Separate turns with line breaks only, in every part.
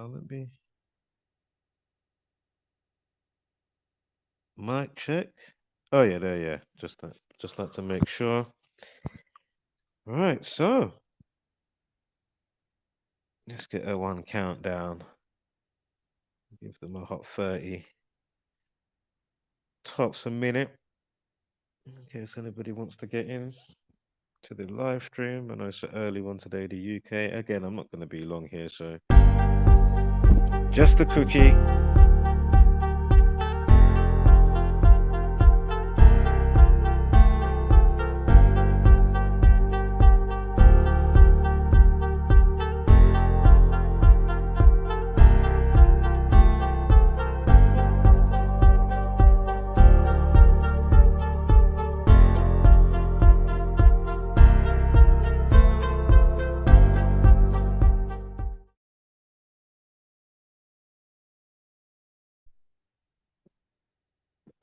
Let me mic check. Oh yeah, there, yeah. Just like to make sure. All right, so let's get a one countdown. Give them a hot 30. Tops a minute. In case anybody wants to get in to the live stream. I know it's an early one today, the UK. Again, I'm not going to be long here, so just a cookie.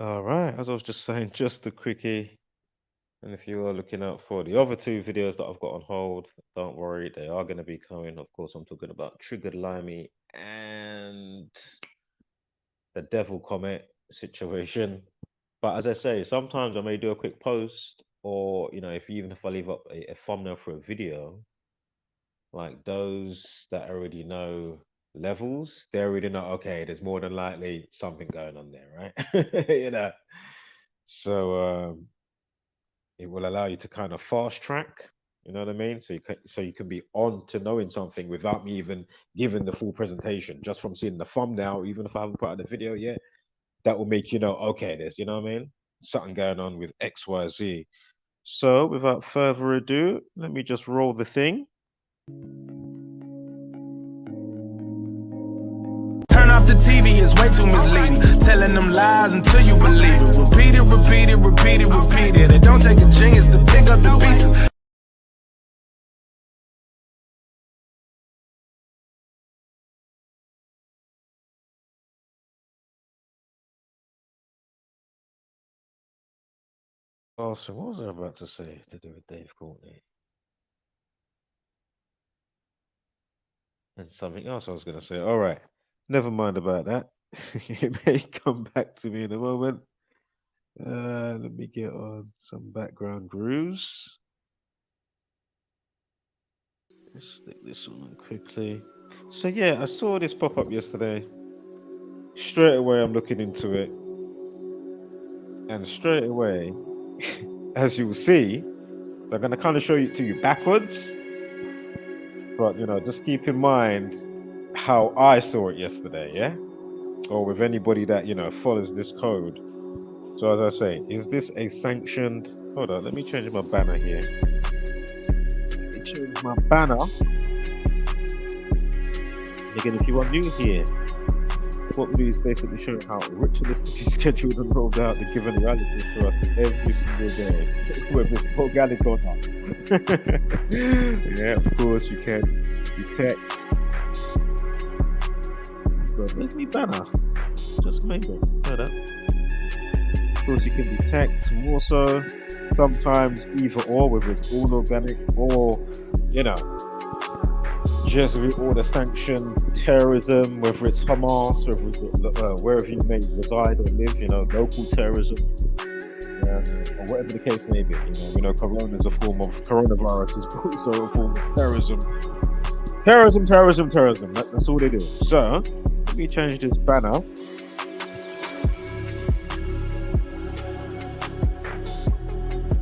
All right, as I was just saying, just a quickie. And if you are looking out for the other two videos that I've got on hold, don't worry, they are going to be coming. Of course, I'm talking about Triggered Limey and the Devil Comet situation. But as I say, sometimes I may do a quick post, or even if I leave up a thumbnail for a video, like those that already know levels, they already know, okay, there's more than likely something going on there, right? So it will allow you to kind of fast track, you know what I mean? So you can be on to knowing something without me even giving the full presentation, just from seeing the thumbnail, even if I haven't put out the video yet, that will make you know, okay, there's, you know what I mean? Something going on with XYZ. So without further ado, let me just roll the thing.
Turn off the TV, it's way too misleading. Telling them lies until you believe it. Repeat it, repeat it, repeat it, repeat it. It don't take a genius to pick up the pieces.
Oh, so what was I about to say to do with Dave Courtney? And something else I was going to say. All right, never mind about that. It may come back to me in a moment. Let me get on some background grooves. Let's stick this on quickly. So yeah, I saw this pop up yesterday. Straight away, I'm looking into it. And straight away, as you will see, so I'm going to kind of show it to you backwards. But, just keep in mind how I saw it yesterday, yeah? Or with anybody that, follows this code. So as I say, is this a sanctioned... Hold on, let me change my banner here. Let me change my banner. Again, if you are new here, what we do is basically show how ritualistically scheduled and rolled out the given reality to us every single day, whether it's organic or not. Yeah, of course you can detect. But make me banner. Just make it. Hear that? Of course you can detect more so. Sometimes either or, whether it's all organic or, just with all the sanctioned terrorism, whether it's Hamas, whether it's wherever you may reside or live, local terrorism, or whatever the case may be. We know coronavirus is also a form of terrorism. Terrorism. That's all they do. So, let me change this banner.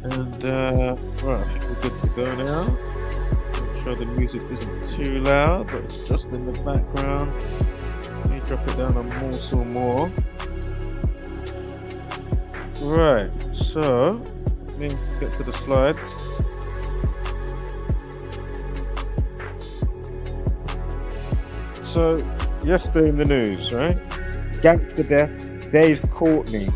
And, right, I think we're good to go now. Sure the music isn't too loud, but it's just in the background. Let me drop it down a morsel more. Right, so let me get to the slides. So yesterday in the news, right? Gangster death, Dave Courtney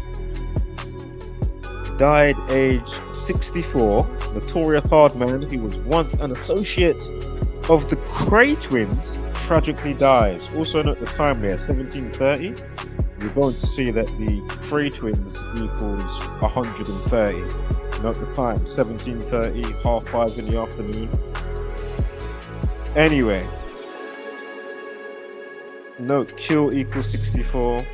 died aged 64. Notorious hard man, he was once an associate of the Cray twins, tragically dies. Also note the time there, 1730. You're going to see that the Cray twins equals 130. Note the time, 1730, 5:30 in the afternoon. Anyway, Note kill equals 64.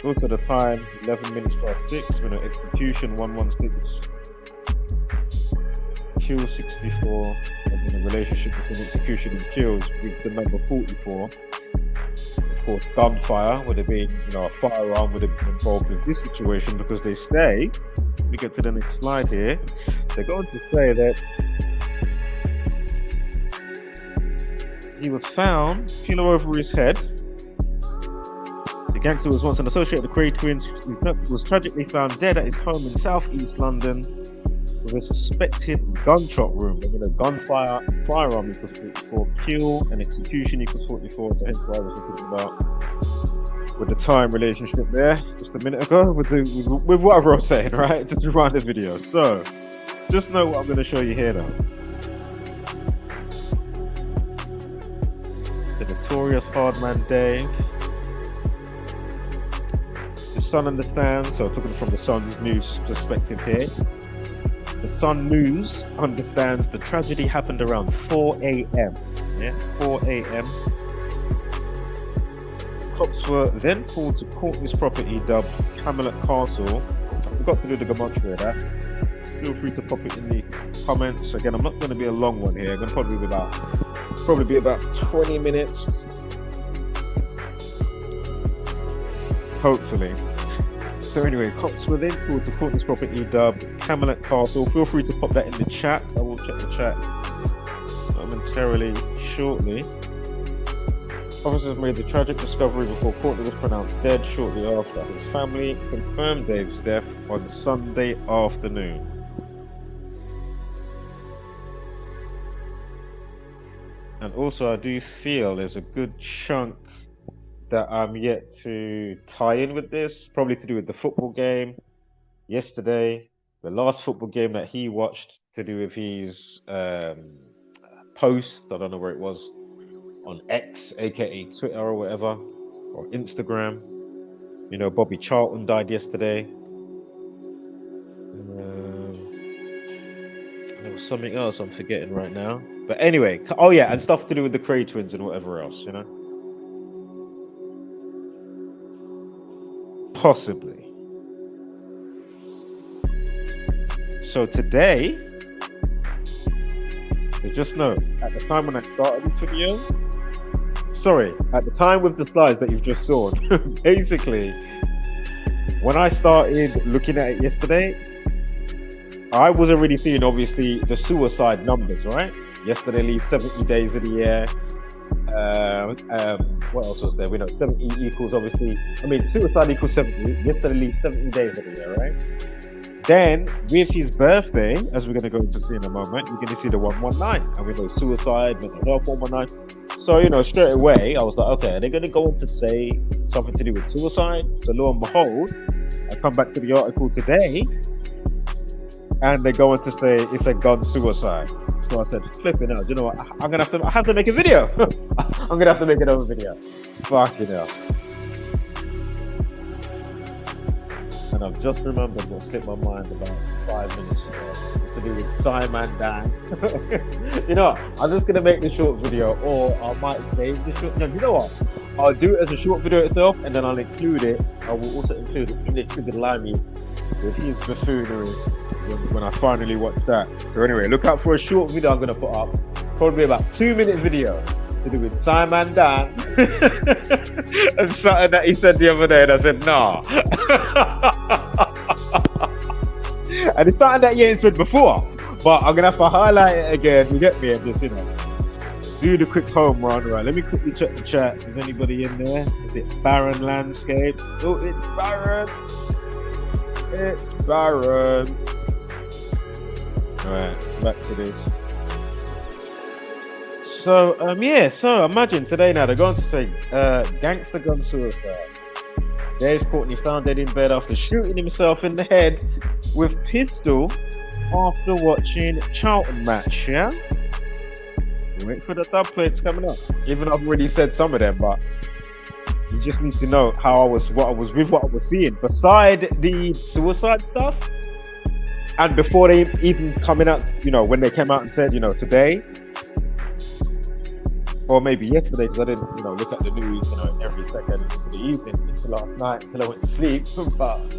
Also the time 11 minutes past 6. We know execution 116. Kill 64. And then the relationship between execution and kills with the number 44. Of course, gunfire would have been, a firearm would have been involved in this situation because they say, we get to the next slide here, they're going to say that he was found, pillow over his head. The gangster was once an associate of the Cray twins, who was tragically found dead at his home in southeast London with a suspected gunshot wound. Gunfire, firearm equals 44, kill and execution equals 44. So hence what I was talking about with the time relationship there just a minute ago with whatever I was saying, right? Just to rewind this video. So just know what I'm going to show you here though. The notorious hard man Dave. The Sun understands, so talking from the Sun News perspective here. The Sun News understands the tragedy happened around 4 a.m. Yeah, 4 a.m. Cops were then called to Courtney's property dubbed Camelot Castle. I forgot to do the Gematria of that. Feel free to pop it in the comments. Again, I'm not going to be a long one here. I'm going to probably be about 20 minutes. Hopefully. So anyway, cops were then called to Courtney's property dubbed Camelot Castle. Feel free to pop that in the chat. I will check the chat momentarily shortly. Officers made the tragic discovery before Courtney was pronounced dead shortly after. His family confirmed Dave's death on Sunday afternoon. And also I do feel there's a good chunk that I'm yet to tie in with this, probably to do with the football game yesterday, the last football game that he watched, to do with his post, I don't know where it was, on X, aka Twitter or whatever, or Instagram. Bobby Charlton died yesterday. There was something else I'm forgetting right now. But anyway, oh yeah, and stuff to do with the Cray twins and whatever else, Possibly. So today, just know, at the time when I started this video, at the time with the slides that you've just saw, basically, when I started looking at it yesterday, I was already seeing, obviously, the suicide numbers, right? Yesterday leaves 70 days of the year. What else was there? We know 70 equals, obviously, suicide equals 70. Yesterday leaves 70 days of the year, right? Then, with his birthday, as we're going to go into see in a moment, you're going to see the 119. And we know suicide, mental health 119. So, straight away, I was like, okay, are they going to go on to say something to do with suicide? So, lo and behold, I come back to the article today, and they're going to say it's a gun suicide. So I said, flipping out, you know what? I have to make a video. I'm going to have to make another video. Fucking hell. And I've just remembered what slipped my mind about 5 minutes ago. It's to do with Simon Dan. I'm just going to make the short video, or I might save the short. No, you know what? I'll do it as a short video itself, and then I'll include it. I will also include English Triggered Limey with his buffoonery when I finally watch that. So anyway, look out for a short video I'm going to put up. Probably about 2-minute video to do with Simon Dan. And something that he said the other day, and I said, nah. And it's something that he ain't said before, but I'm going to have to highlight it again. You get me? And just, do the quick home run. Right, let me quickly check the chat. Is anybody in there? Is it Barren Landscape? Oh, it's Barren. It's Barren. Alright, back to this. So, so imagine today now, they're going to say, gangster gun suicide. Dave Courtney found dead in bed after shooting himself in the head with pistol after watching Charlton match, yeah? Wait for the dub plates coming up. Even though I've already said some of them, but you just need to know what I was seeing. Beside the suicide stuff, and before they even coming out, when they came out and said, today, or maybe yesterday, because I didn't, look at the news, every second into the evening, into last night, until I went to sleep. But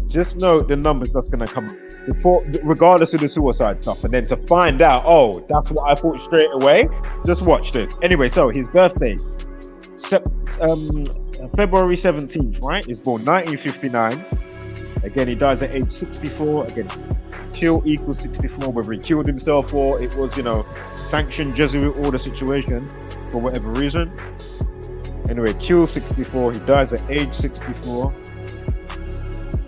just know the numbers that's gonna come before, regardless of the suicide stuff, and then to find out, oh, that's what I thought straight away. Just watch this. Anyway, so his birthday, February 17th, right? He's born 1959. Again, he dies at age 64. Again, kill equals 64, whether he killed himself or it was, sanctioned Jesuit order situation for whatever reason. Anyway, kill 64. He dies at age 64.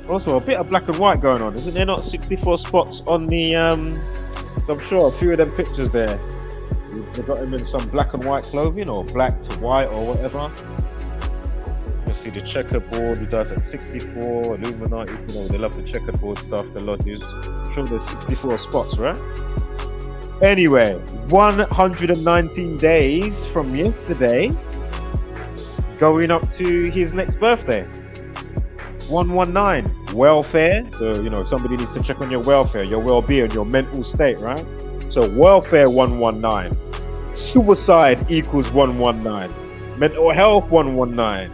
Also, a bit of black and white going on. Isn't there not 64 spots on the, I'm sure a few of them pictures there. They got him in some black and white clothing, or black to white or whatever. You see the checkerboard, he does at 64, Illuminati, they love the checkerboard stuff, the lodges. I'm sure there's 64 spots, right? Anyway, 119 days from yesterday, going up to his next birthday. 119, welfare. So, somebody needs to check on your welfare, your well-being, your mental state, right? So, welfare 119. Suicide equals 119. Mental health 119.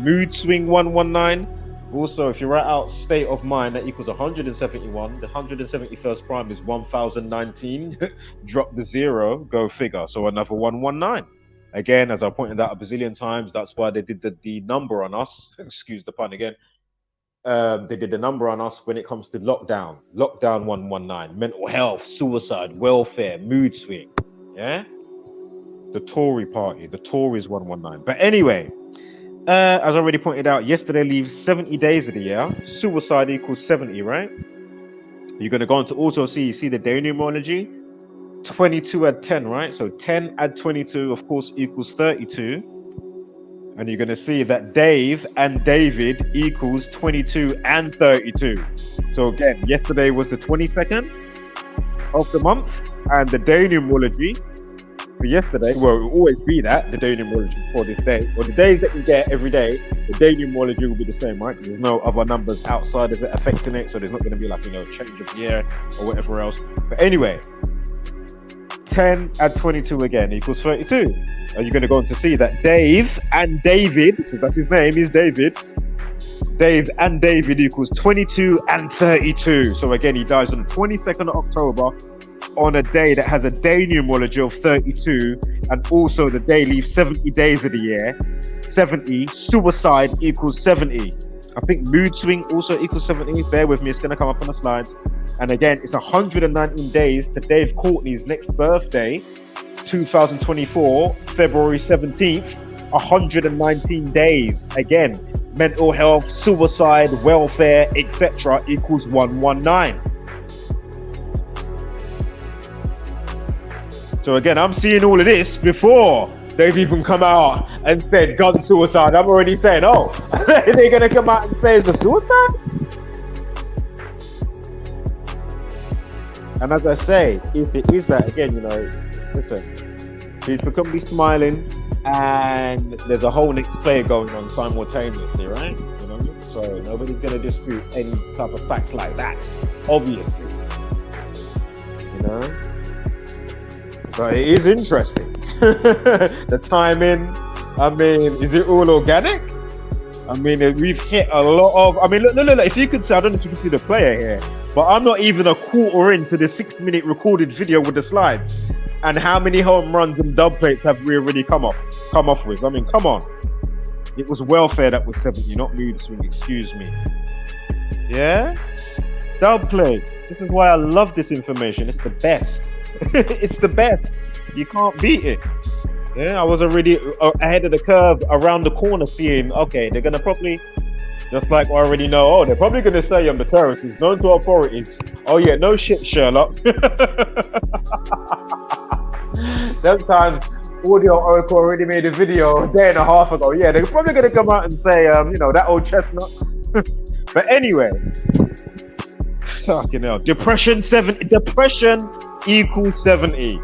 Mood swing 119. Also, if you write out state of mind, that equals 171. The 171st prime is 1019. Drop the 0, go figure. So another 119. Again, as I pointed out a bazillion times, that's why they did the number on us. Excuse the pun again. They did the number on us when it comes to lockdown. Lockdown 119. Mental health, suicide, welfare, mood swing. Yeah? The Tory party. The Tories 119. But anyway, as I already pointed out, yesterday leaves 70 days of the year. Suicide equals 70, right? You're going to go on to also see the day numerology. 22 add 10, right? So 10 add 22, of course, equals 32. And you're going to see that Dave and David equals 22 and 32. So again, yesterday was the 22nd of the month. And the day numerology for yesterday, well, it will always be that, the day numerology for this day. Well, the days that you get every day, the day numerology will be the same, right? There's no other numbers outside of it affecting it. So there's not going to be like, change of year or whatever else. But anyway, 10 add 22 again equals 32. And you're going to go on to see that Dave and David, because that's his name, is David. Dave and David equals 22 and 32. So again, he dies on the 22nd of October on a day that has a day numerology of 32, and also the day leaves 70 days of the year. 70, suicide equals 70. I think mood swing also equals 70. Bear with me, it's going to come up on the slides. And again, it's 119 days to Dave Courtney's next birthday, 2024, February 17th. 119 days. Again, mental health, suicide, welfare, etc. equals 119. So again, I'm seeing all of this before they've even come out and said gun suicide. I'm already saying, oh, they're going to come out and say it's a suicide? And as I say, if it is that, again, listen, people can be smiling and there's a whole next player going on simultaneously, right? So nobody's going to dispute any type of facts like that, obviously. But it is interesting. The timing, I mean, is it all organic? I mean, we've hit a lot of, look, if you could see, I don't know if you can see the player here, but I'm not even a quarter into the 6-minute recorded video with the slides. And how many home runs and dub plates have we already come off with? I mean, come on. It was welfare that was 70, not mood swing, excuse me. Yeah? Dub plates. This is why I love this information. It's the best. It's the best. You can't beat it. Yeah, I was already ahead of the curve, around the corner, seeing, okay, they're going to probably, just like I already know, they're probably going to say I'm the terrorist, is known to authorities. Oh yeah, no shit, Sherlock. Sometimes Audio Oracle already made a video a day and a half ago. Yeah, they're probably going to come out and say, that old chestnut. But anyway, fucking hell. Depression equals 70.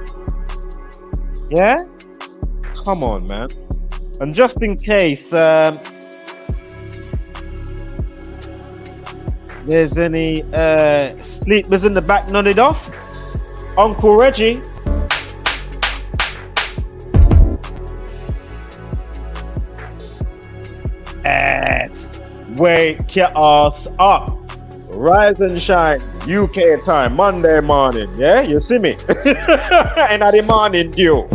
Yeah? Come on, man. And just in case there's any sleepers in the back nodded off, Uncle Reggie, Wake your ass up. Rise and shine. UK time, Monday morning. Yeah, you see me? And at the morning dew.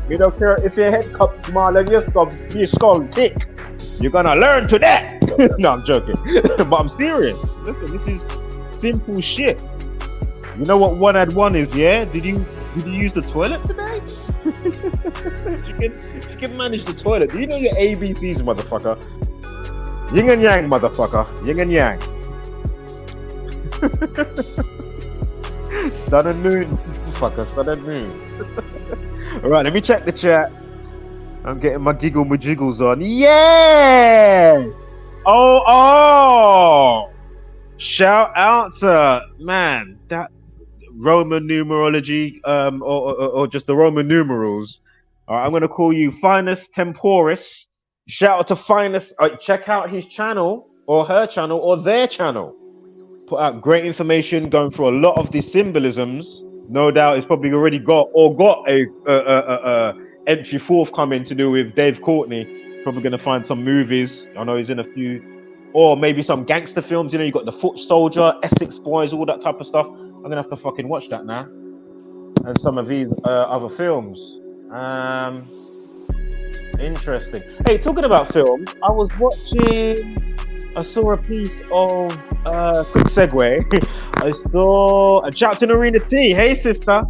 We don't care if your head cups small and your skull thick. You're gonna learn today. No, I'm joking. But I'm serious. Listen, this is simple shit. You know what 1 + 1 is, yeah? Did you use the toilet today? if you can manage the toilet, do you know your ABCs, motherfucker? Yin and yang, motherfucker. Yin and yang. Sun and moon, motherfucker. Sun and moon. Alright, let me check the chat. I'm getting my jiggles on. Yes! Oh! Shout out to, man, that Roman numerology, or just the Roman numerals. All right, I'm going to call you Finus Temporis. Shout out to Finus. Check out his channel or her channel or their channel. Put out great information, going through a lot of these symbolisms. No doubt he's probably already got a entry forthcoming to do with Dave Courtney. Probably going to find some movies. I know he's in a few, or maybe some gangster films. You know, you got the Foot Soldier, Essex Boys, all that type of stuff. I'm gonna have to fucking watch that now, and some of these other films. Interesting. Hey, talking about films, I was watching. I saw a piece of quick segue. I saw a chat to Narina T. Hey, sister.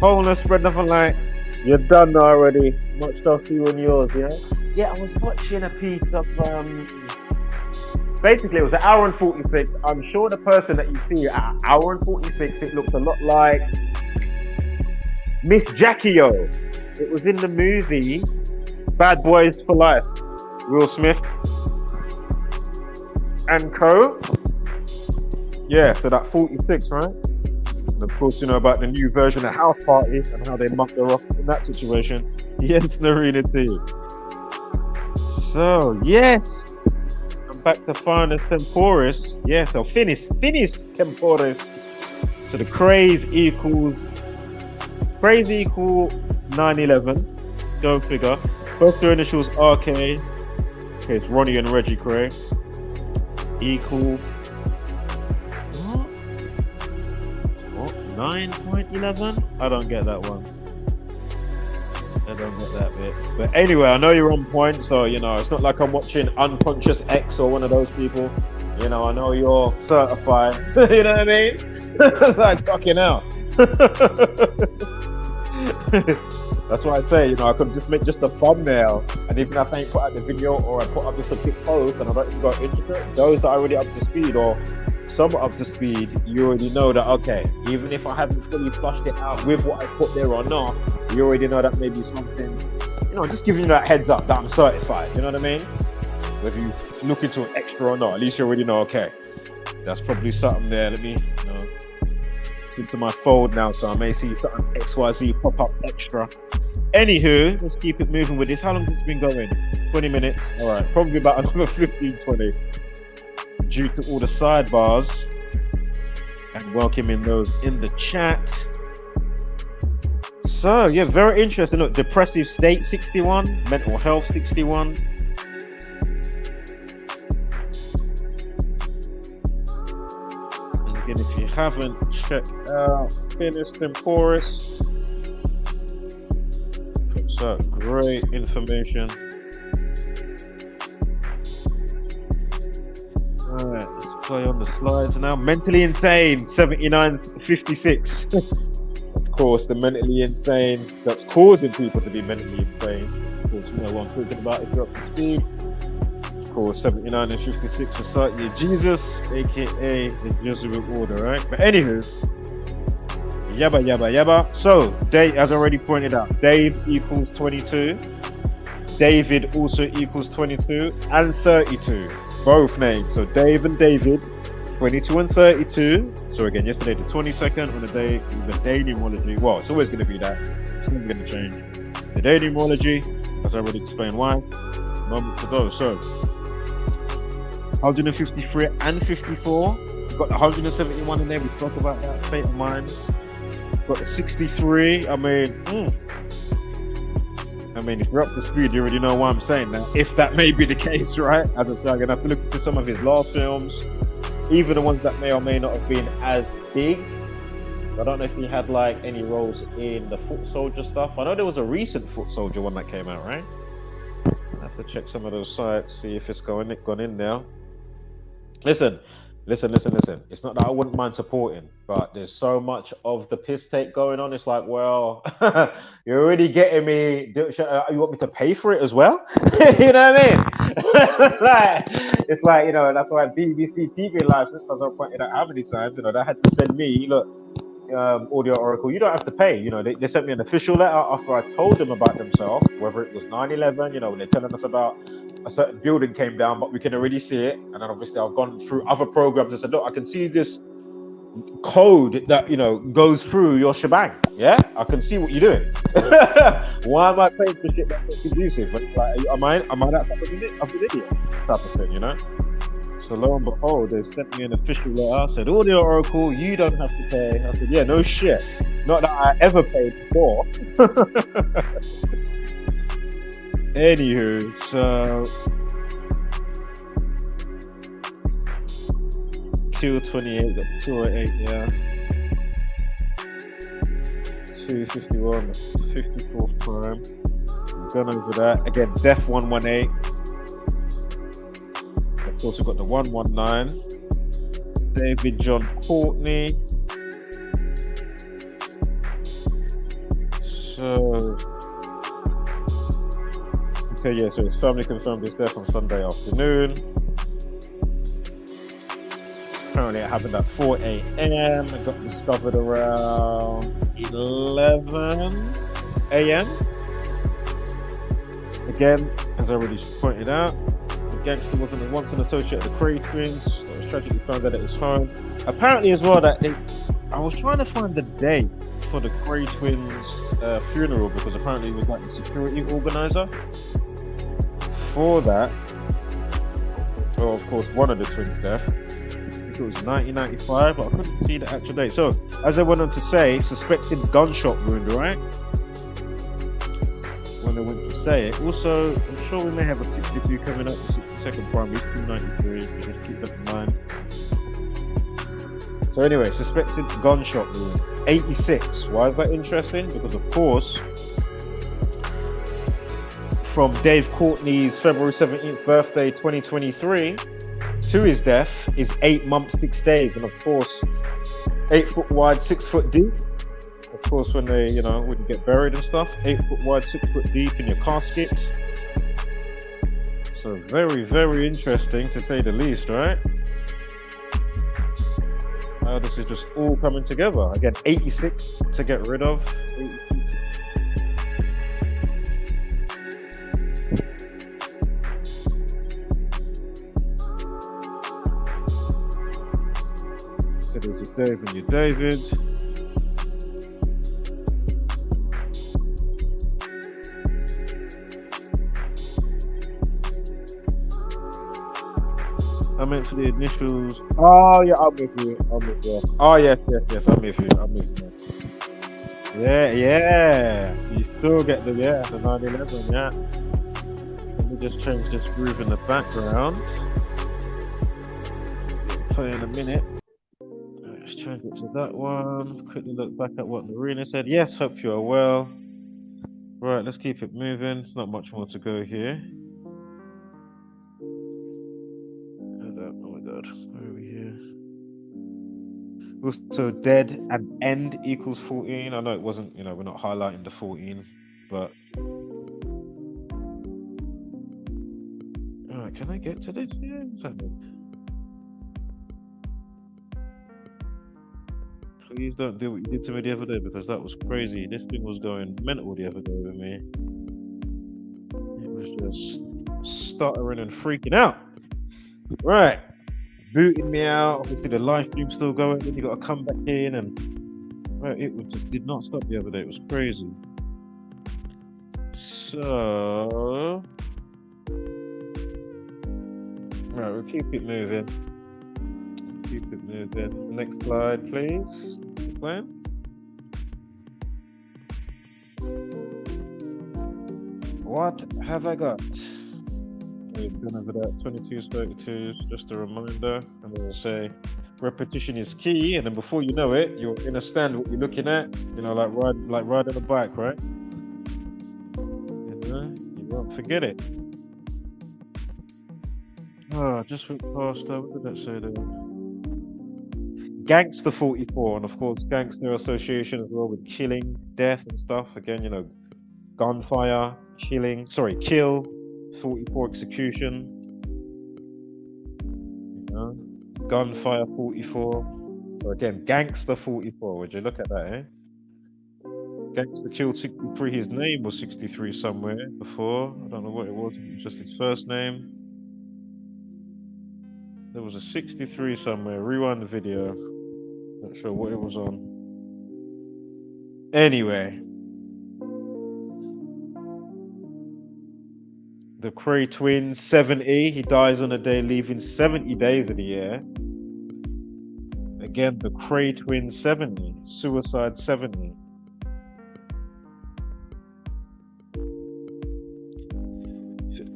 Wholeness, spread nothing light. You're done already. Much stuff to you and yours, yeah? Yeah, I was watching a piece of basically it was 1 hour and 46. I'm sure the person that you see at 1 hour and 46, it looks a lot like Miss Jackie O. It was in the movie Bad Boys for Life. Will Smith and co. Yeah, so that 46, right? And of course, you know about the new version of House Party and how they mucked her off in that situation. Yes, Narina T. So, yes, I'm back to Finus Temporis. Yeah, so Finis Temporis. So the craze equal 9/11. Go figure. First two initials RK. Okay, it's Ronnie and Reggie Cray. Equal. What? 9.11? I don't get that one. I don't get that bit. But anyway, I know you're on point, so you know it's not like I'm watching Unconscious X or one of those people. You know, I know you're certified. You know what I mean? Like fucking hell. That's why I say, you know, I could just make just a thumbnail, and even if I ain't put out the video or I put up just a quick post and I don't even go into it, those that are already up to speed or somewhat up to speed, you already know that, okay, even if I haven't fully flushed it out with what I put there or not, you already know that maybe something, you know, just giving you that heads up that I'm certified, you know what I mean? Whether you look into an extra or not, at least you already know, okay, that's probably something there. Let me, you know, into my fold now, so I may see something XYZ pop up extra. Anywho, let's keep it moving with this. How long has this been going? 20 minutes. All right, probably about another 15-20 due to all the sidebars and welcoming those in the chat. So yeah, very interesting. Look, depressive state 61, mental health 61. And if you haven't checked out Finis Temporis, puts out great information. Alright, let's play on the slides now. Mentally insane, 7956. Of course, the mentally insane that's causing people to be mentally insane. Of course, you know what I'm talking about if you're up to speed. 79 and 56 Society of Jesus, aka the Jesuit Order, right? But anywho, yabba. So Dave, as already pointed out, Dave equals 22. David also equals 22 and 32. Both names. So Dave and David, 22 and 32. So again, yesterday the 22nd on the day, the day numerology. Well, it's always going to be that. It's never going to change. The day numerology, as I already explained why, moments ago. So 153 and 54. We've got the 171 in there. We spoke about that state of mind. Got the 63. I mean, I mean, if you're up to speed, you already know why I'm saying that. If that may be the case, right? As I say, I'm gonna have to look into some of his last films, even the ones that may or may not have been as big. I don't know if he had like any roles in the Foot Soldier stuff. I know there was a recent Foot Soldier one that came out, right? I have to check some of those sites, see if it's gone in now. Listen. It's not that I wouldn't mind supporting, but there's so much of the piss take going on. It's like, well, you're already getting me. You want me to pay for it as well? You know what I mean? Like, it's like, you know, that's why BBC TV license, as I pointed out how many times, you know, they had to send me, look, Audio Oracle, you don't have to pay. You know, they sent me an official letter after I told them about themselves, whether it was 9/11, you know, when they're telling us about a certain building came down, but we can already see it. And then obviously I've gone through other programs and said, look, I can see this code that, you know, goes through your shebang. Yeah, I can see what you're doing. Why am I paying for shit that's not conducive? But like, am I that type of idiot type of thing, you know? So lo and behold, they sent me an official letter. I said, Audio Oracle, you don't have to pay. I said, yeah, no shit. Not that I ever paid before. Anywho, so Q28, got 208, yeah. 251, that's 54th prime. We've gone over that. Again, Def 118. Of course, we've got the 119. David John Courtney. So, okay, yeah, so his family confirmed his death on Sunday afternoon. Apparently it happened at 4 a.m. It got discovered around 11 a.m. Again, as I already pointed out, the gangster wasn't once an associate of the Cray twins. It was tragically found out at his home. Apparently as well that I was trying to find the date for the Cray twins funeral, because apparently he was like the security organizer for that. Well, of course, one of the twins' death. I think it was 1995, but I couldn't see the actual date. So, as I went on to say, suspected gunshot wound, right? When I went to say it. Also, I'm sure we may have a 62 coming up, the 62nd prime is 293, so just keep that in mind. So anyway, suspected gunshot wound, 86. Why is that interesting? Because of course, from Dave Courtney's February 17th birthday 2023 to his death is 8 months 6 days, and of course 8 foot wide 6 foot deep. Of course, when they, you know, when you get buried and stuff, 8 foot wide 6 foot deep in your casket. So very, very interesting to say the least, right? How this is just all coming together. Again, 86 to get rid of. 86. So there's your Dave and your David. I meant for the initials. Oh yeah, I'm with you. Oh yes, I'm with you. Yeah. You still get the 911, yeah. Let me just change this groove in the background. Play in a minute. Let's change it to that one. Quickly look back at what Marina said. Yes, hope you are well. Right, let's keep it moving. There's not much more to go here. Where are we here? Also, dead and end equals 14. I know it wasn't, you know, we're not highlighting the 14, but alright, can I get to this? Yeah, what's happening? Please don't do what you did to me the other day, because that was crazy. This thing was going mental the other day with me. It was just stuttering and freaking out. Right. Booting me out. Obviously the live stream's still going, then you got to come back in, and right, it just did not stop the other day. It was crazy. So right, we'll keep it moving. Next slide, please. What have I got? We've gone over that 22s, 32s, just a reminder. And as I say, repetition is key. And then before you know it, you'll understand what you're looking at. You know, like riding a bike, right? You know, you won't forget it. Oh, just went past that. What did that say there? Gangster 44, and of course, gangster association as well with killing, death, and stuff. Again, you know, gunfire, kill, 44 execution. You know, gunfire 44. So again, gangster 44. Would you look at that, eh? Gangster killed 63. His name was 63 somewhere before. I don't know what it was. It was just his first name. There was a 63 somewhere. Rewind the video. Not sure what it was on. Anyway. The Cray twins, 70. He dies on a day leaving 70 days of the year. Again, the Cray twins, 70. Suicide 70.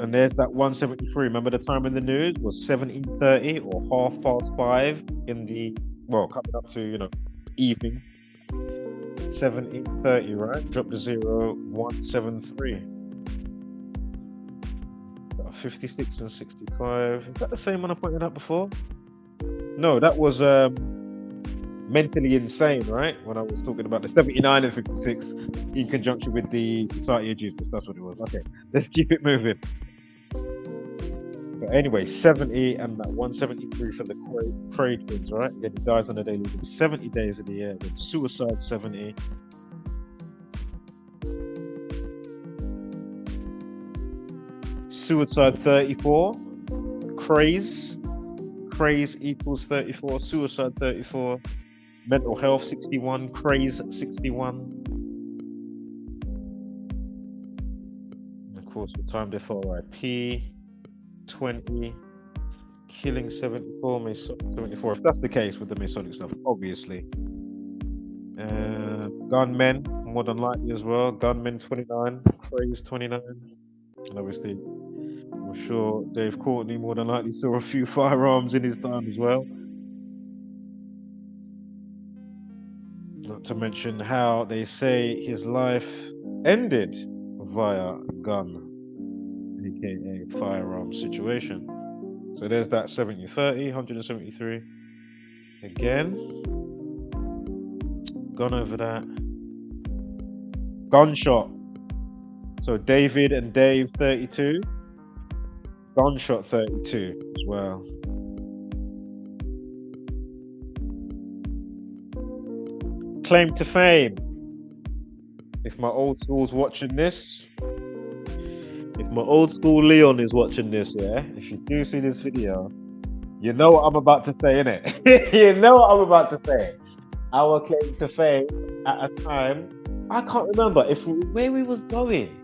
And there's that 173. Remember the time in the news was 17:30 or 5:30 in the, well, coming up to, you know, evening. 17:30, right? Drop the 0, 173. 56 and 65. Is that the same one I pointed out before? No, that was mentally insane, right? When I was talking about the 79 and 56 in conjunction with the Society of Jesus. That's what it was. Okay, let's keep it moving. But anyway, 70 and that 173 for the Cray twins, right? Again, he dies on the day leaving 70 days of the year with suicide 70. Suicide 34. Craze equals 34. Suicide 34. Mental health 61. Craze 61. And of course, the time defo RIP 20. Killing 74. Masonic 74. If that's the case with the Masonic stuff, obviously. Gunmen, more than likely as well. Gunmen 29. Craze 29. And obviously, I'm sure Dave Courtney more than likely saw a few firearms in his time as well. Not to mention how they say his life ended via gun, aka firearm situation. So there's that 70-30, 173. Again, gone over that. Gunshot. So David and Dave 32. Gunshot 32 as well. Claim to fame. If my old school's watching this, if my old school Leon is watching this, yeah, if you do see this video, you know what I'm about to say, innit? You know what I'm about to say. Our claim to fame at a time, I can't remember where we was going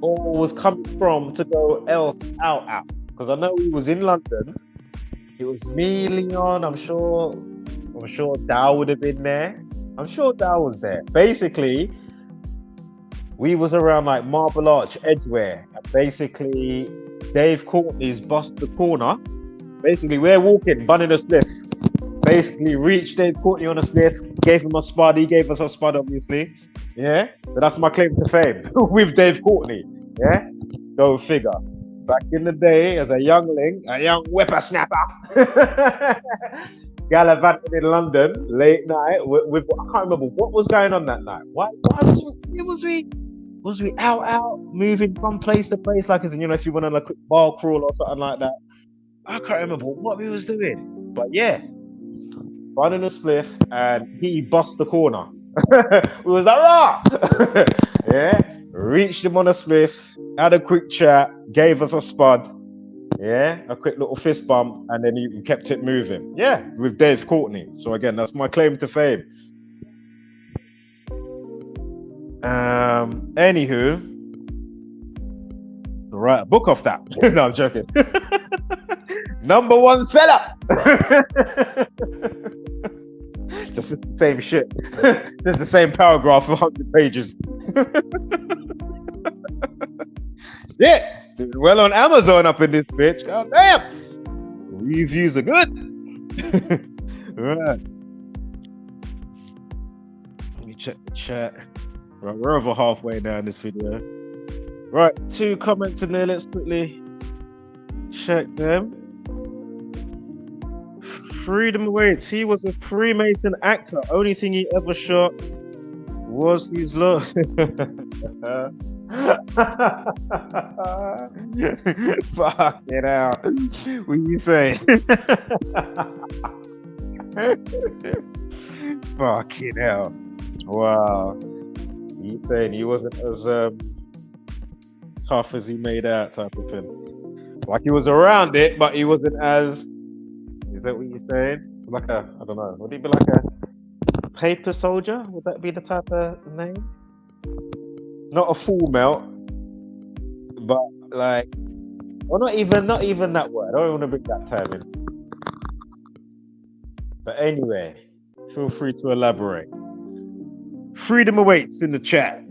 or was coming from to go else out. Because I know we was in London. It was me, Leon, I'm sure Dow would have been there. I'm sure Dow was there. Basically, we was around like Marble Arch, Edgware. And basically, Dave Courtney's bust the corner. Basically, we're walking, bunning a spliff. Basically, reached Dave Courtney on a spliff, gave him a spud. He gave us a spud, obviously. Yeah, but that's my claim to fame with Dave Courtney. Yeah, go figure. Back in the day, as a youngling, a young whippersnapper, gallivanting in London late night with I can't remember what was going on that night. Why was we out moving from place to place, like as in, you know, if you went on a quick bar crawl or something like that. I can't remember what we was doing, but yeah, running a spliff and he bust the corner. We was like, rah! Yeah, reached him on a spliff, had a quick chat, gave us a spud, yeah, a quick little fist bump, and then he kept it moving. Yeah, with Dave Courtney. So again, that's my claim to fame. Anywho, to write a book off that. No, I'm joking. Number one seller. Just the same shit. Just the same paragraph, 100 pages. Yeah, doing well on Amazon up in this bitch. God damn, reviews are good. Right, let me check the chat. Right, we're over halfway now in this video. Right, 2 comments in there. Let's quickly check them. Freedom Awaits. He was a Freemason actor. Only thing he ever shot was his look. Fuck it out. What you say? Fuck it out. Wow. You saying he wasn't as tough as he made out, type of thing. Like he was around it, but he wasn't as. Is that what you're saying? Like a, I don't know. Would he be like a paper soldier? Would that be the type of name? Not a full melt, but like, or not even that word. I don't want to bring that term in. But anyway, feel free to elaborate. Freedom awaits in the chat.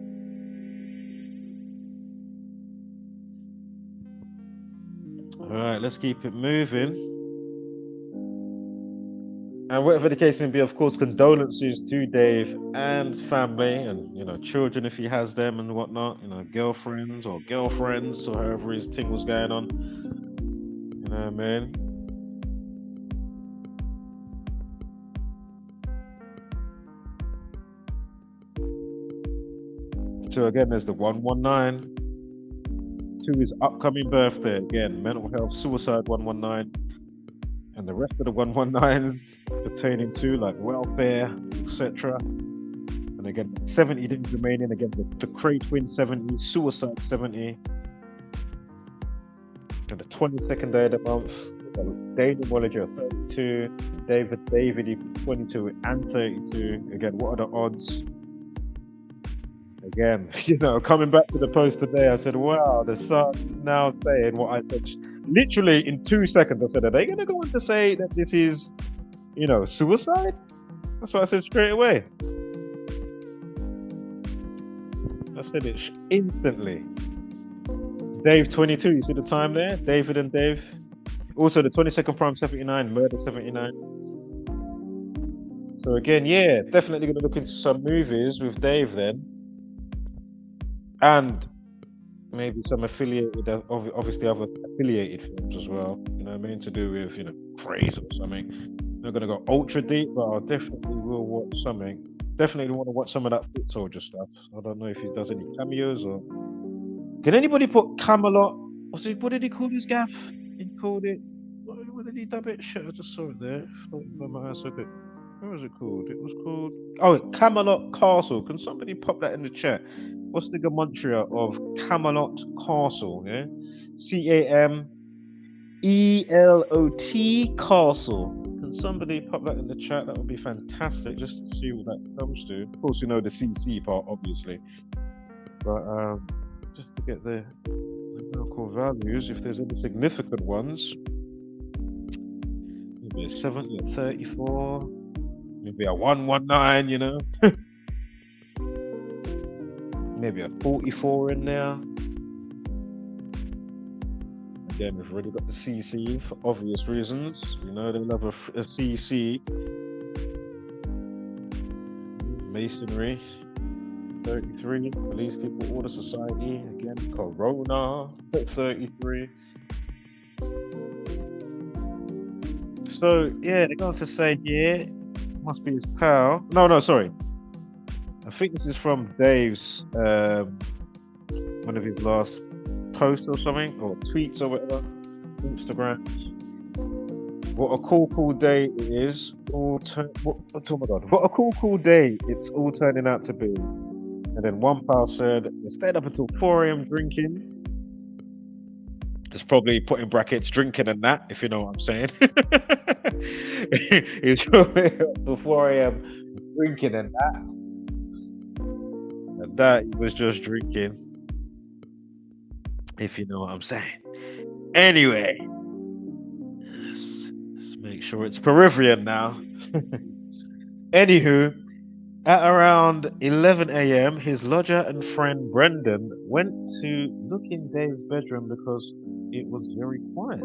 All right, let's keep it moving. And whatever the case may be, of course, condolences to Dave and family, and children if he has them and whatnot. Girlfriends or girlfriends or however his thing was going on. You know what I mean? So again, there's the 119 to his upcoming birthday. Again, mental health, suicide 119. And the rest of the 119s pertaining to like welfare, etc. And again, 70 days remaining. Again, the Cray Twin 70, suicide 70. And the 22nd day of the month, Daniel Molliger 32, David 22 and 32. Again, what are the odds? Again, coming back to the post today, I said, wow, the sun now saying what I said. Literally in 2 seconds, I said, are they going to go on to say that this is, suicide? That's what I said straight away. I said it instantly. Dave 22, you see the time there? David and Dave. Also the 22nd Prime 79, Murder 79. So again, yeah, definitely going to look into some movies with Dave then. And maybe some affiliated, obviously other affiliated films as well, to do with, craze or something. I'm not going to go ultra deep, but I definitely will watch something. Definitely want to watch some of that foot soldier stuff. I don't know if he does any cameos or. Can anybody put Camelot? What did he call his gaff? He called it. What did he dub it? Shit, I just saw it there. What was it called? It was called. Camelot Castle. Can somebody pop that in the chat? What's the gematria of Camelot Castle? Yeah, CAMELOT Castle. Can somebody pop that in the chat? That would be fantastic, just to see what that comes to. Of course, the CC part, obviously, but just to get the numerical values, if there's any significant ones. Maybe a 70 or 34. Maybe a 119. Maybe a 44 in there. Again, we've already got the CC for obvious reasons. They love a CC. Masonry. 33. Police People Order Society. Again, Corona. 33. So, yeah, they're going to say here, must be his pal. No, sorry. I think this is from Dave's, one of his last posts or something, or tweets or whatever, Instagram. What a cool day it is. Oh my God. What a cool day it's all turning out to be. And then one pal said, they stayed up until 4 a.m. drinking. It's probably put in brackets drinking and that, if you know what I'm saying. It's probably up till 4 a.m. drinking and that. And that was just drinking, if you know what I'm saying. Anyway, let's make sure it's Peruvian now. Anywho, At around 11 a.m., his lodger and friend Brendan went to look in Dave's bedroom because it was very quiet.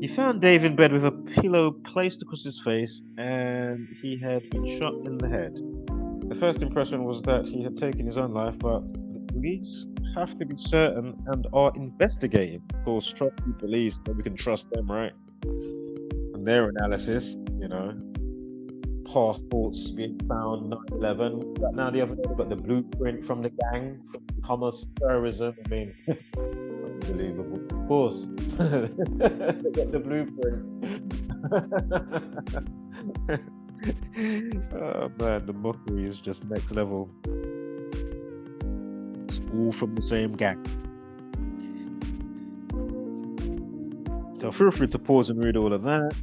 He found Dave in bed with a pillow placed across his face and he had been shot in the head. The first impression was that he had taken his own life, but the police have to be certain and are investigating. Of course, trust the police, but we can trust them, right? And their analysis, passports being found 9/11. But now the other day, we got the blueprint from the gang, from Hamas terrorism. I mean, unbelievable. Of course, they got the blueprint. Oh man, the mockery is just next level. It's all from the same gang. So feel free to pause and read all of that.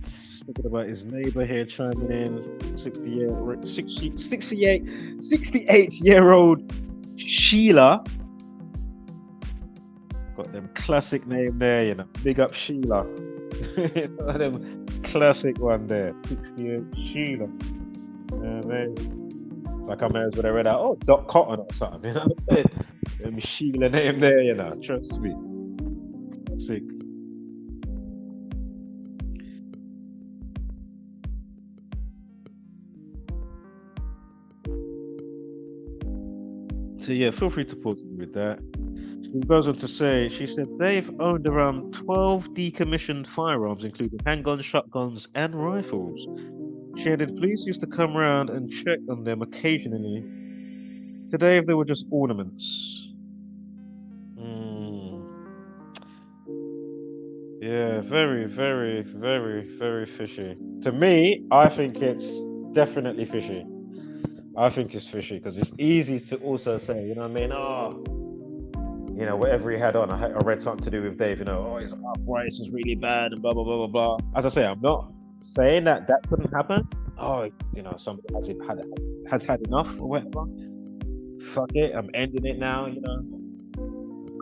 Thinking about his neighbor here chiming in. 68-year-old Sheila. Got them classic name there, Big up Sheila. Them classic one there. 68 Sheila. Man. Like I may as well read out, Doc Cotton or something, Them Sheila name there, Trust me. Sick. So yeah, feel free to pause with that. She goes on to say, she said Dave owned around 12 decommissioned firearms, including handguns, shotguns, and rifles. She added police used to come around and check on them occasionally. To Dave, they were just ornaments. Yeah, very, very, very, very fishy. To me, I think it's definitely fishy. I think it's fishy because it's easy to also say, you know what I mean? Whatever he had on, I read something to do with Dave, his arthritis is really bad and blah, blah, blah, blah, blah. As I say, I'm not saying that couldn't happen. Somebody has had enough or whatever. Fuck it, I'm ending it now,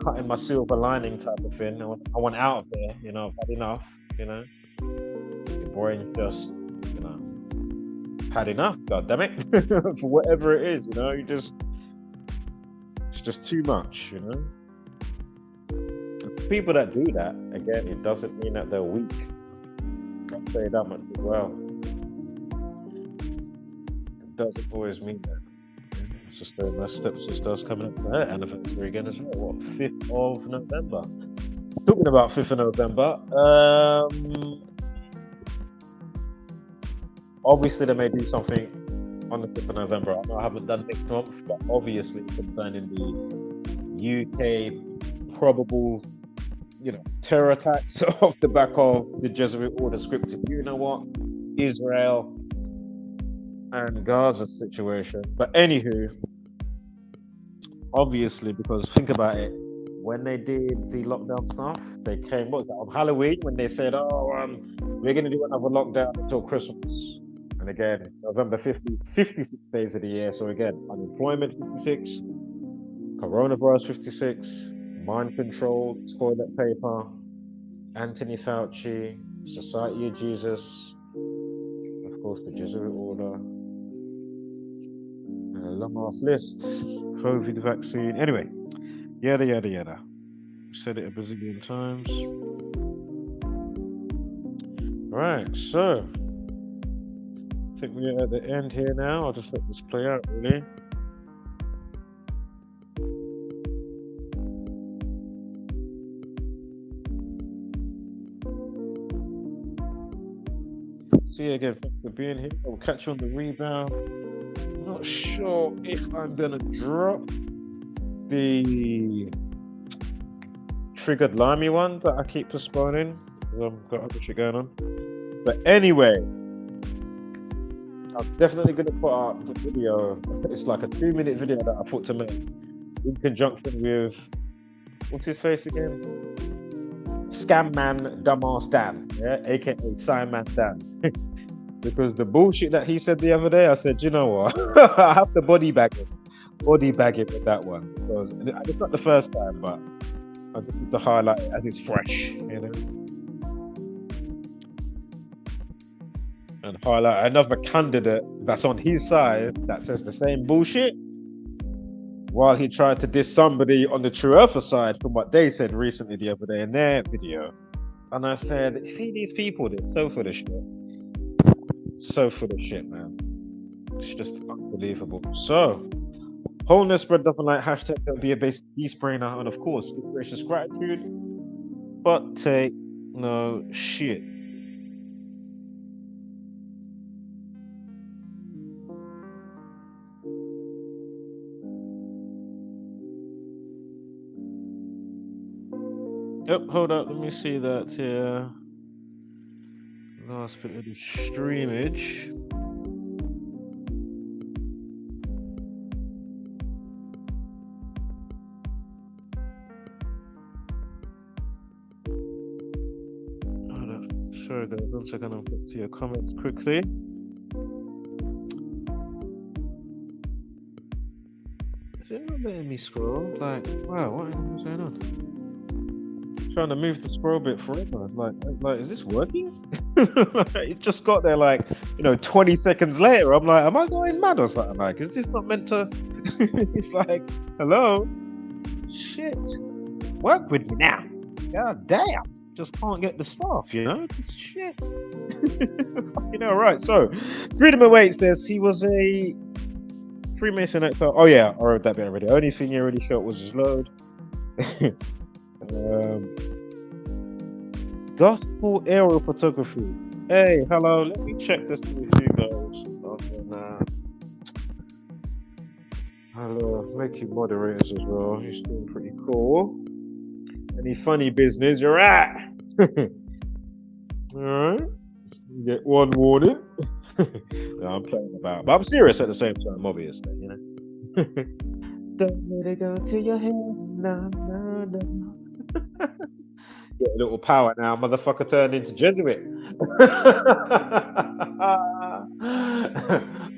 cutting my silver lining type of thing. I want out of there, I've had enough, Your brain just, had enough, god damn it. For whatever it is, it's just too much, People that do that, again, it doesn't mean that they're weak. I'll say that much as well. It doesn't always mean that. It's just my stepsister's coming up to her anniversary again as well. 5th of November. Talking about 5th of November, obviously they may do something on the 5th of November. I know I haven't done next month, but obviously concerning the UK probable, terror attacks off the back of the Jesuit order scripted. You know what? Israel and Gaza situation. But anywho, obviously, because think about it, when they did the lockdown stuff, they came, what was that, on Halloween, when they said, we're going to do another lockdown until Christmas. And again, November 56 days of the year. So again, unemployment 56, coronavirus 56, mind control, toilet paper, Anthony Fauci, Society of Jesus, of course the Jesuit order, and a long ass list, COVID vaccine. Anyway, yada yada yada. Said it a bazillion times. Right, so I think we're at the end here now. I'll just let this play out really. See you again, thanks for being here. I'll catch you on the rebound. I'm not sure if I'm gonna drop the triggered limey one that I keep postponing because I've got other shit going on. But anyway, I'm definitely gonna put out the video. It's like a 2-minute video that I thought to make in conjunction with, what's his face again? Scam Man Dumbass Dan, aka Simon Dan. Because the bullshit that he said the other day, I said, you know what? I have to body bag him with that one. Because it's not the first time, but I just need to highlight it as it's fresh, And or like another candidate that's on his side that says the same bullshit, while he tried to diss somebody on the True Earther side from what they said recently the other day in their video. And I said, see these people, they're so full of shit. So full of shit, man. It's just unbelievable. So, wholeness spread nothing like hashtag don't be a basic beast brainer, and of course, gracious gratitude, but take no shit. Yep, hold up, let me see that here. Last bit of the streamage. Hold up, sorry guys, 1 second, I'll get to your comments quickly. Is it not letting me scroll? Like, wow, what is going on? Trying to move the scroll bit forever. Like, is this working? It just got there, like, 20 seconds later. I'm like, am I going mad or something? Like, is this not meant to? It's like, hello, shit, work with me now. God damn, just can't get the stuff, Just shit. Fucking hell, right. So, Freedom Await says he was a Freemason exile. Oh yeah, I wrote that bit already. Only thing he already shot was his load. Gospel aerial photography. Hey, hello. Let me check this with you guys. Hello, make you moderators as well. You're doing pretty cool. Any funny business? You're at. All right. You get one warning. No, I'm playing about, but I'm serious at the same time, obviously. Don't let it go to your head. No, no, no. Get a little power now, motherfucker turned into Jesuit.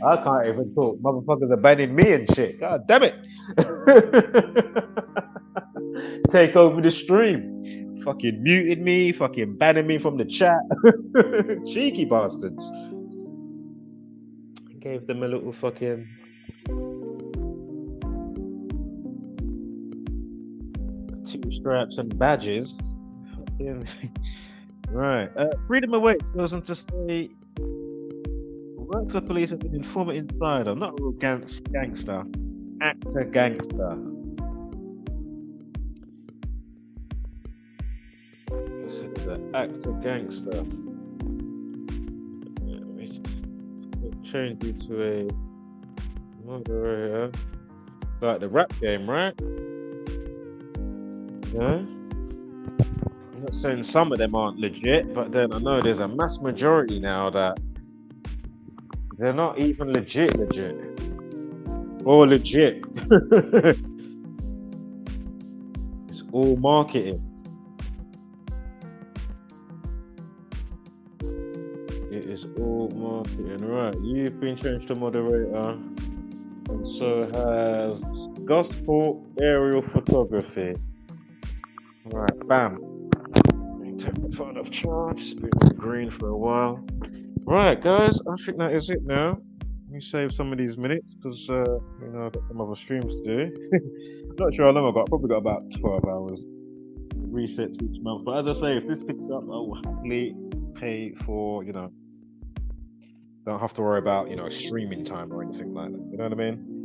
I can't even talk. Motherfuckers are banning me and shit. God damn it. Take over the stream. Fucking muted me, fucking banning me from the chat. Cheeky bastards. Gave them a little fucking two straps and badges. Right. Freedom Awaits goes on to say, works for police as an informer insider, not a real gangster, actor gangster. This is an actor gangster. Yeah, let me change you to a moderator. Like the rap game, right? Yeah. I'm not saying some of them aren't legit, but then I know there's a mass majority now that they're not even legit. Or legit. It's all marketing. It is all marketing. Right, you've been changed to moderator, and so has Gospel Aerial Photography. Right, bam. Take my phone off charge. It's been on green for a while. Right, guys, I think that is it now. Let me save some of these minutes because I've got some other streams to do. Not sure how long I've got. Probably got about 12 hours resets each month. But as I say, if this picks up, I will happily pay for, don't have to worry about, streaming time or anything like that. You know what I mean?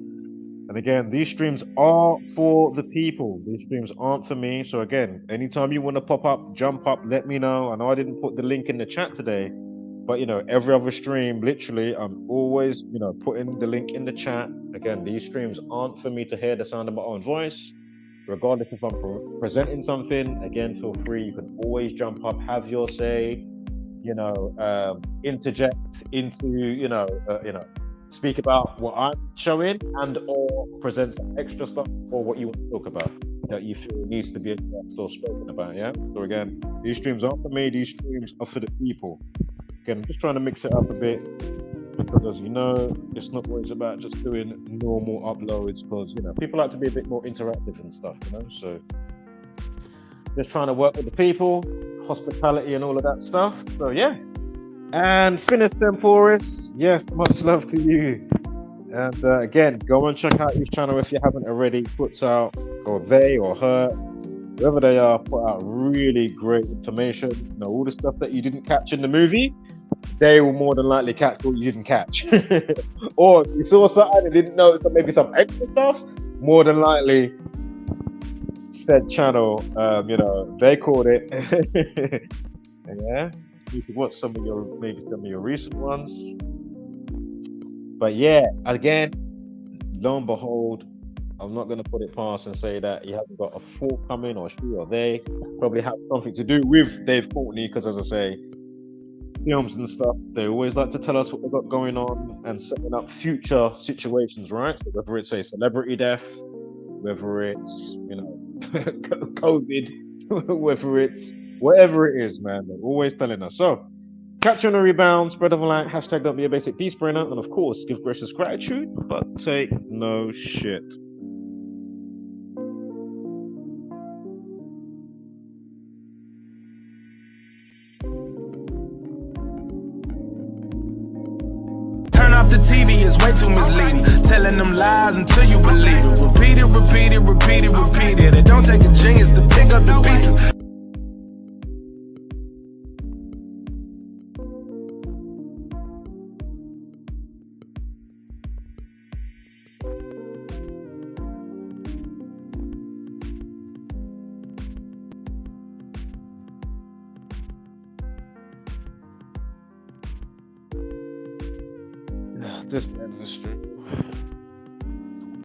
And again, these streams are for the people. These streams aren't for me. So again, anytime you want to pop up, jump up, let me know. I know I didn't put the link in the chat today, but every other stream, literally, I'm always, putting the link in the chat. Again, these streams aren't for me to hear the sound of my own voice. Regardless if I'm presenting something, again, feel free. You can always jump up, have your say, interject into, speak about what I'm showing and or present some extra stuff or what you want to talk about that you feel needs to be addressed or spoken about, yeah? So again, these streams aren't for me, these streams are for the people. Again, I'm just trying to mix it up a bit because as you know, it's not always about just doing normal uploads because, people like to be a bit more interactive and stuff, so just trying to work with the people, hospitality and all of that stuff. So yeah, And Finis Temporis, yes, much love to you. And again, go and check out his channel if you haven't already. Puts out, or they or her, whoever they are, put out really great information. You know, all the stuff that you didn't catch in the movie, they will more than likely catch what you didn't catch. Or if you saw something and didn't notice that maybe some extra stuff, more than likely said channel, you know, they caught it. Yeah, you need to watch some of your maybe some of your recent ones. But yeah, again, lo and behold, I'm not going to put it past and say that he hasn't got a forthcoming, or she or they probably have something to do with Dave Courtney, because as I say, films and stuff, they always like to tell us what they've got going on and setting up future situations, right? So whether it's a celebrity death, whether it's, you know, COVID, whether it's whatever it is, man, they're always telling us. So catch you on a rebound, spread of light, hashtag don't be a basic peace brainer, and of course, give gracious gratitude, but take no shit.
Turn off the TV, it's way too misleading. Telling them lies until you believe it. Repeat it, repeat it, repeat it, repeat it. It don't take a genius to pick up the pieces.
Just end the stream.